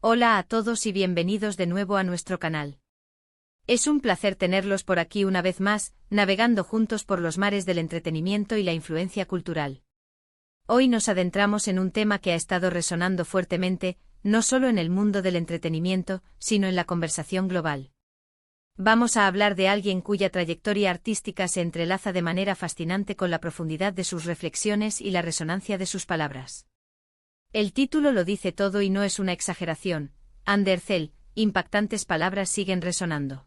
Hola a todos y bienvenidos de nuevo a nuestro canal. Es un placer tenerlos por aquí una vez más, navegando juntos por los mares del entretenimiento y la influencia cultural. Hoy nos adentramos en un tema que ha estado resonando fuertemente, no solo en el mundo del entretenimiento, sino en la conversación global. Vamos a hablar de alguien cuya trayectoria artística se entrelaza de manera fascinante con la profundidad de sus reflexiones y la resonancia de sus palabras. El título lo dice todo y no es una exageración. Ander Zell, impactantes palabras siguen resonando.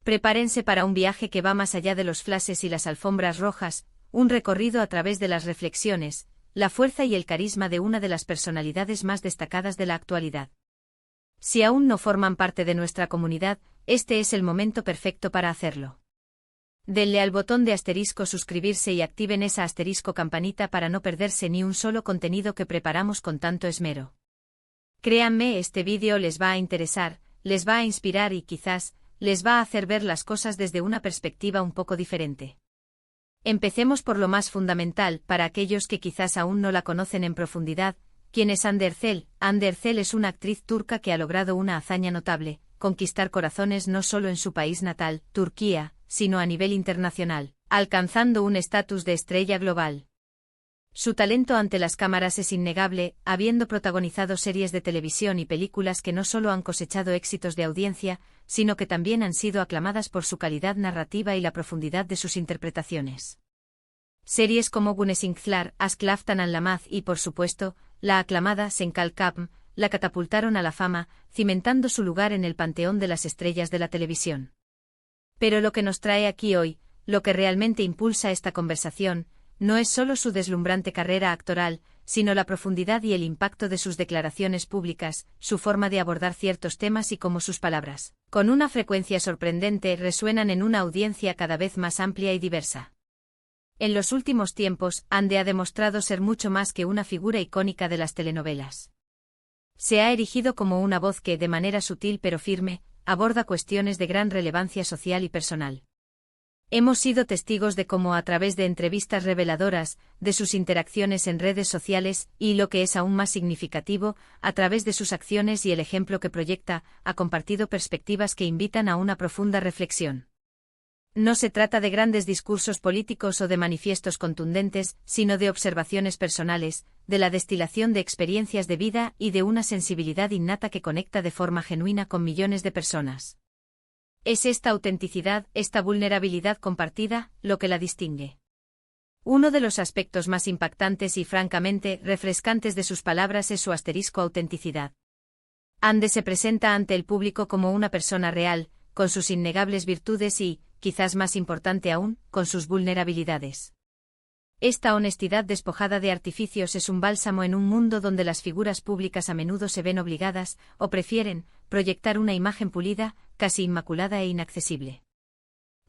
Prepárense para un viaje que va más allá de los flashes y las alfombras rojas, un recorrido a través de las reflexiones, la fuerza y el carisma de una de las personalidades más destacadas de la actualidad. Si aún no forman parte de nuestra comunidad, este es el momento perfecto para hacerlo. Denle al botón de asterisco suscribirse y activen esa asterisco campanita para no perderse ni un solo contenido que preparamos con tanto esmero. Créanme, este vídeo les va a interesar, les va a inspirar y quizás, les va a hacer ver las cosas desde una perspectiva un poco diferente. Empecemos por lo más fundamental, para aquellos que quizás aún no la conocen en profundidad. ¿Quién es Ander Zell? Ander Zell es una actriz turca que ha logrado una hazaña notable, conquistar corazones no solo en su país natal, Turquía, sino a nivel internacional, alcanzando un estatus de estrella global. Su talento ante las cámaras es innegable, habiendo protagonizado series de televisión y películas que no solo han cosechado éxitos de audiencia, sino que también han sido aclamadas por su calidad narrativa y la profundidad de sus interpretaciones. Series como Gunesingslar, Ask Laftan and Lamaz y, por supuesto, la aclamada Senkal Kapm, la catapultaron a la fama, cimentando su lugar en el panteón de las estrellas de la televisión. Pero lo que nos trae aquí hoy, lo que realmente impulsa esta conversación, no es solo su deslumbrante carrera actoral, sino la profundidad y el impacto de sus declaraciones públicas, su forma de abordar ciertos temas y cómo sus palabras, con una frecuencia sorprendente, resuenan en una audiencia cada vez más amplia y diversa. En los últimos tiempos, Ande ha demostrado ser mucho más que una figura icónica de las telenovelas. Se ha erigido como una voz que, de manera sutil pero firme, aborda cuestiones de gran relevancia social y personal. Hemos sido testigos de cómo a través de entrevistas reveladoras, de sus interacciones en redes sociales y, lo que es aún más significativo, a través de sus acciones y el ejemplo que proyecta, ha compartido perspectivas que invitan a una profunda reflexión. No se trata de grandes discursos políticos o de manifiestos contundentes, sino de observaciones personales, de la destilación de experiencias de vida y de una sensibilidad innata que conecta de forma genuina con millones de personas. Es esta autenticidad, esta vulnerabilidad compartida, lo que la distingue. Uno de los aspectos más impactantes y francamente refrescantes de sus palabras es su autenticidad. Ande se presenta ante el público como una persona real, con sus innegables virtudes y, quizás más importante aún, con sus vulnerabilidades. Esta honestidad despojada de artificios es un bálsamo en un mundo donde las figuras públicas a menudo se ven obligadas, o prefieren, proyectar una imagen pulida, casi inmaculada e inaccesible.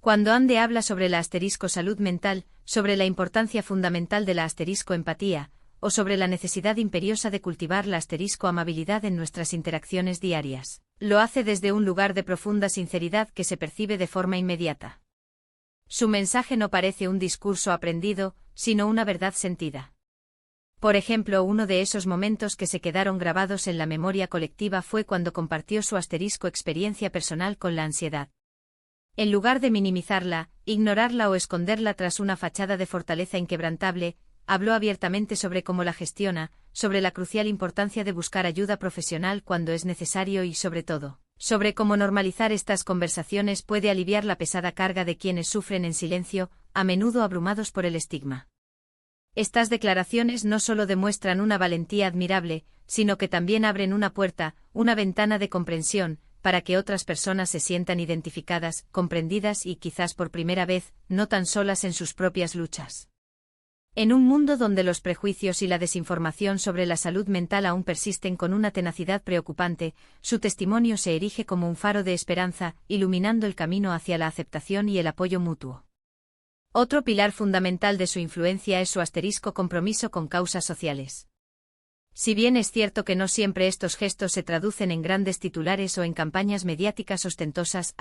Cuando Ande habla sobre la salud mental, sobre la importancia fundamental de la empatía, o sobre la necesidad imperiosa de cultivar la amabilidad en nuestras interacciones diarias, lo hace desde un lugar de profunda sinceridad que se percibe de forma inmediata. Su mensaje no parece un discurso aprendido, sino una verdad sentida. Por ejemplo, uno de esos momentos que se quedaron grabados en la memoria colectiva fue cuando compartió su experiencia personal con la ansiedad. En lugar de minimizarla, ignorarla o esconderla tras una fachada de fortaleza inquebrantable, habló abiertamente sobre cómo la gestiona, sobre la crucial importancia de buscar ayuda profesional cuando es necesario y, sobre todo, sobre cómo normalizar estas conversaciones puede aliviar la pesada carga de quienes sufren en silencio, a menudo abrumados por el estigma. Estas declaraciones no solo demuestran una valentía admirable, sino que también abren una puerta, una ventana de comprensión, para que otras personas se sientan identificadas, comprendidas y, quizás por primera vez, no tan solas en sus propias luchas. En un mundo donde los prejuicios y la desinformación sobre la salud mental aún persisten con una tenacidad preocupante, su testimonio se erige como un faro de esperanza, iluminando el camino hacia la aceptación y el apoyo mutuo. Otro pilar fundamental de su influencia es su compromiso con causas sociales. Si bien es cierto que no siempre estos gestos se traducen en grandes titulares o en campañas mediáticas ostentosas,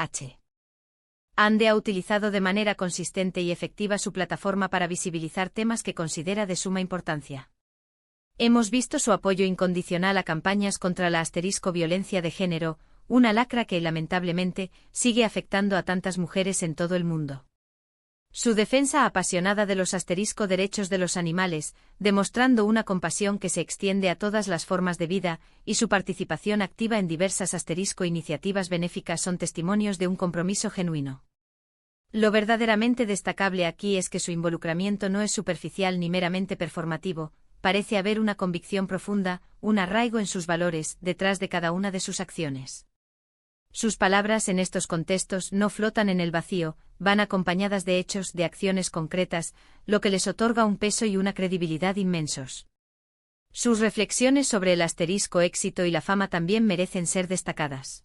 Ande ha utilizado de manera consistente y efectiva su plataforma para visibilizar temas que considera de suma importancia. Hemos visto su apoyo incondicional a campañas contra la violencia de género, una lacra que, lamentablemente, sigue afectando a tantas mujeres en todo el mundo. Su defensa apasionada de los derechos de los animales, demostrando una compasión que se extiende a todas las formas de vida, y su participación activa en diversas iniciativas benéficas son testimonios de un compromiso genuino. Lo verdaderamente destacable aquí es que su involucramiento no es superficial ni meramente performativo, parece haber una convicción profunda, un arraigo en sus valores, detrás de cada una de sus acciones. Sus palabras en estos contextos no flotan en el vacío, van acompañadas de hechos, de acciones concretas, lo que les otorga un peso y una credibilidad inmensos. Sus reflexiones sobre el éxito y la fama también merecen ser destacadas.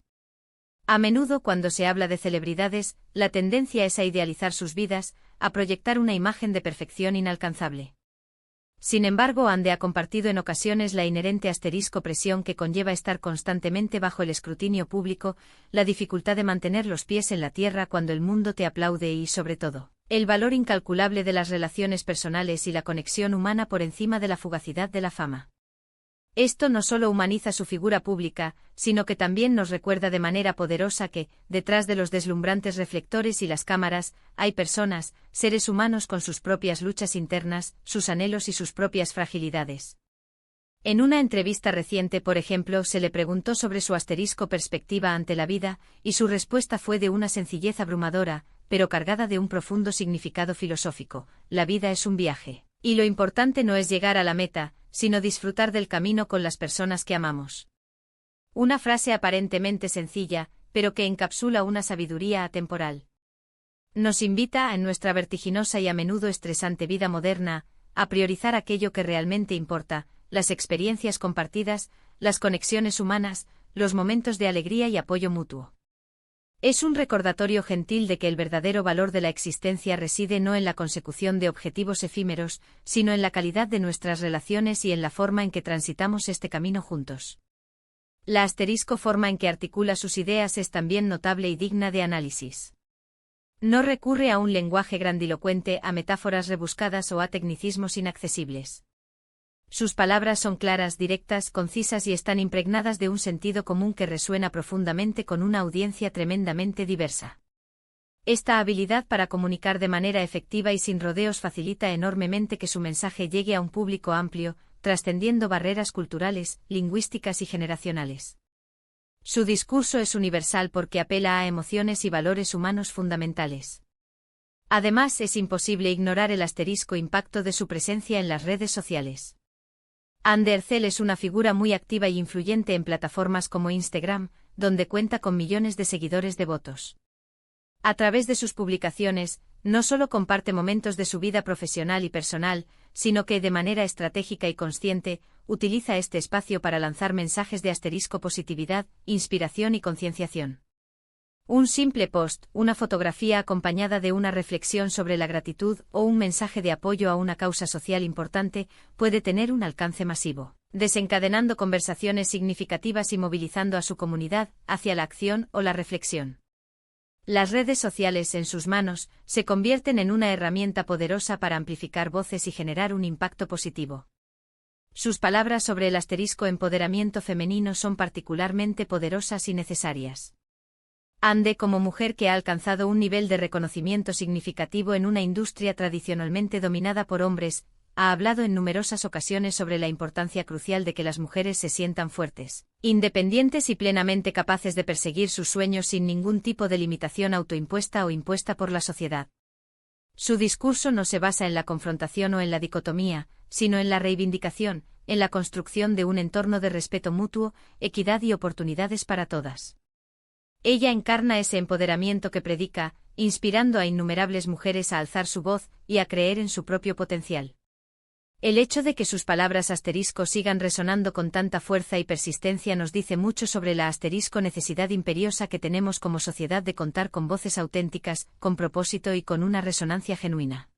A menudo cuando se habla de celebridades, la tendencia es a idealizar sus vidas, a proyectar una imagen de perfección inalcanzable. Sin embargo, Ande ha compartido en ocasiones la inherente presión que conlleva estar constantemente bajo el escrutinio público, la dificultad de mantener los pies en la tierra cuando el mundo te aplaude y, sobre todo, el valor incalculable de las relaciones personales y la conexión humana por encima de la fugacidad de la fama. Esto no solo humaniza su figura pública, sino que también nos recuerda de manera poderosa que, detrás de los deslumbrantes reflectores y las cámaras, hay personas, seres humanos con sus propias luchas internas, sus anhelos y sus propias fragilidades. En una entrevista reciente, por ejemplo, se le preguntó sobre su perspectiva ante la vida, y su respuesta fue de una sencillez abrumadora, pero cargada de un profundo significado filosófico: la vida es un viaje, y lo importante no es llegar a la meta, sino disfrutar del camino con las personas que amamos. Una frase aparentemente sencilla, pero que encapsula una sabiduría atemporal. Nos invita, en nuestra vertiginosa y a menudo estresante vida moderna, a priorizar aquello que realmente importa, las experiencias compartidas, las conexiones humanas, los momentos de alegría y apoyo mutuo. Es un recordatorio gentil de que el verdadero valor de la existencia reside no en la consecución de objetivos efímeros, sino en la calidad de nuestras relaciones y en la forma en que transitamos este camino juntos. La forma en que articula sus ideas es también notable y digna de análisis. No recurre a un lenguaje grandilocuente, a metáforas rebuscadas o a tecnicismos inaccesibles. Sus palabras son claras, directas, concisas y están impregnadas de un sentido común que resuena profundamente con una audiencia tremendamente diversa. Esta habilidad para comunicar de manera efectiva y sin rodeos facilita enormemente que su mensaje llegue a un público amplio, trascendiendo barreras culturales, lingüísticas y generacionales. Su discurso es universal porque apela a emociones y valores humanos fundamentales. Además, es imposible ignorar el impacto de su presencia en las redes sociales. Ande Ercel es una figura muy activa y influyente en plataformas como Instagram, donde cuenta con millones de seguidores devotos. A través de sus publicaciones, no solo comparte momentos de su vida profesional y personal, sino que, de manera estratégica y consciente, utiliza este espacio para lanzar mensajes de positividad, inspiración y concienciación. Un simple post, una fotografía acompañada de una reflexión sobre la gratitud o un mensaje de apoyo a una causa social importante puede tener un alcance masivo, desencadenando conversaciones significativas y movilizando a su comunidad hacia la acción o la reflexión. Las redes sociales en sus manos se convierten en una herramienta poderosa para amplificar voces y generar un impacto positivo. Sus palabras sobre el empoderamiento femenino son particularmente poderosas y necesarias. Ande, como mujer que ha alcanzado un nivel de reconocimiento significativo en una industria tradicionalmente dominada por hombres, ha hablado en numerosas ocasiones sobre la importancia crucial de que las mujeres se sientan fuertes, independientes y plenamente capaces de perseguir sus sueños sin ningún tipo de limitación autoimpuesta o impuesta por la sociedad. Su discurso no se basa en la confrontación o en la dicotomía, sino en la reivindicación, en la construcción de un entorno de respeto mutuo, equidad y oportunidades para todas. Ella encarna ese empoderamiento que predica, inspirando a innumerables mujeres a alzar su voz y a creer en su propio potencial. El hecho de que sus palabras sigan resonando con tanta fuerza y persistencia nos dice mucho sobre la necesidad imperiosa que tenemos como sociedad de contar con voces auténticas, con propósito y con una resonancia genuina.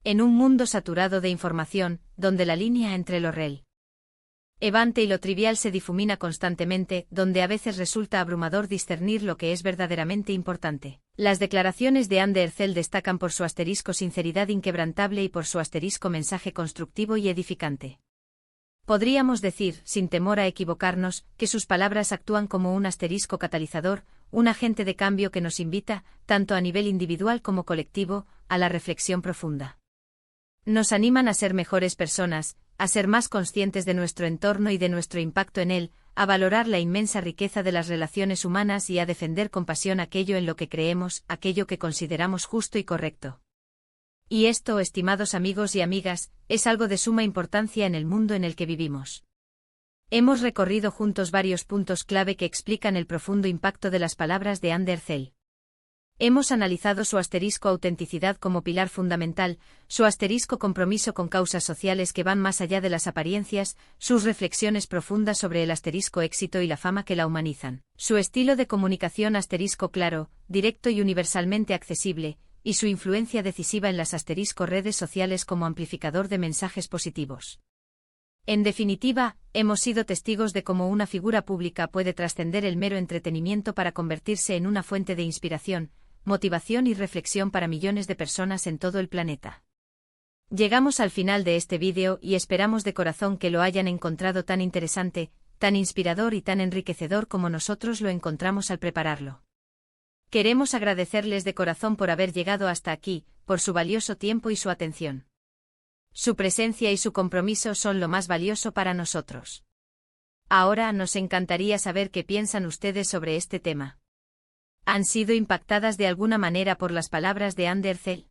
En un mundo saturado de información, donde la línea entre lo relevante y lo trivial se difumina constantemente, donde a veces resulta abrumador discernir lo que es verdaderamente importante. Las declaraciones de Ande Ercel destacan por su sinceridad inquebrantable y por su mensaje constructivo y edificante. Podríamos decir, sin temor a equivocarnos, que sus palabras actúan como un asterisco catalizador, un agente de cambio que nos invita, tanto a nivel individual como colectivo, a la reflexión profunda. Nos animan a ser mejores personas, a ser más conscientes de nuestro entorno y de nuestro impacto en él, a valorar la inmensa riqueza de las relaciones humanas y a defender con pasión aquello en lo que creemos, aquello que consideramos justo y correcto. Y esto, estimados amigos y amigas, es algo de suma importancia en el mundo en el que vivimos. Hemos recorrido juntos varios puntos clave que explican el profundo impacto de las palabras de Ander Zell. Hemos analizado su asterisco autenticidad como pilar fundamental, su asterisco compromiso con causas sociales que van más allá de las apariencias, sus reflexiones profundas sobre el asterisco éxito y la fama que la humanizan, su estilo de comunicación asterisco claro, directo y universalmente accesible, y su influencia decisiva en las asterisco redes sociales como amplificador de mensajes positivos. En definitiva, hemos sido testigos de cómo una figura pública puede trascender el mero entretenimiento para convertirse en una fuente de inspiración, motivación y reflexión para millones de personas en todo el planeta. Llegamos al final de este vídeo y esperamos de corazón que lo hayan encontrado tan interesante, tan inspirador y tan enriquecedor como nosotros lo encontramos al prepararlo. Queremos agradecerles de corazón por haber llegado hasta aquí, por su valioso tiempo y su atención. Su presencia y su compromiso son lo más valioso para nosotros. Ahora nos encantaría saber qué piensan ustedes sobre este tema. ¿Han sido impactadas de alguna manera por las palabras de Ander Zell?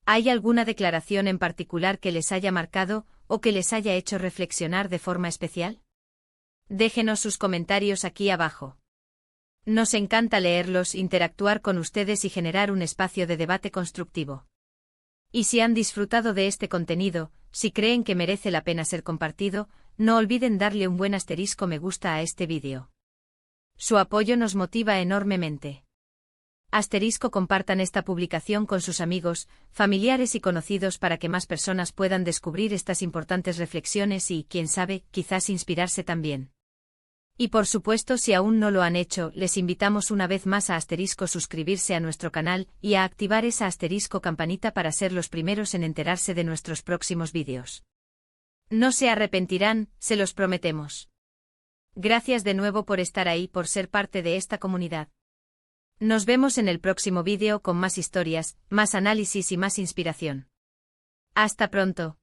¿Hay alguna declaración en particular que les haya marcado o que les haya hecho reflexionar de forma especial? Déjenos sus comentarios aquí abajo. Nos encanta leerlos, interactuar con ustedes y generar un espacio de debate constructivo. Y si han disfrutado de este contenido, si creen que merece la pena ser compartido, no olviden darle un buen asterisco me gusta a este vídeo. Su apoyo nos motiva enormemente. Asterisco compartan esta publicación con sus amigos, familiares y conocidos para que más personas puedan descubrir estas importantes reflexiones y, quién sabe, quizás inspirarse también. Y por supuesto, si aún no lo han hecho, les invitamos una vez más a asterisco suscribirse a nuestro canal y a activar esa asterisco campanita para ser los primeros en enterarse de nuestros próximos vídeos. No se arrepentirán, se los prometemos. Gracias de nuevo por estar ahí, por ser parte de esta comunidad. Nos vemos en el próximo vídeo con más historias, más análisis y más inspiración. Hasta pronto.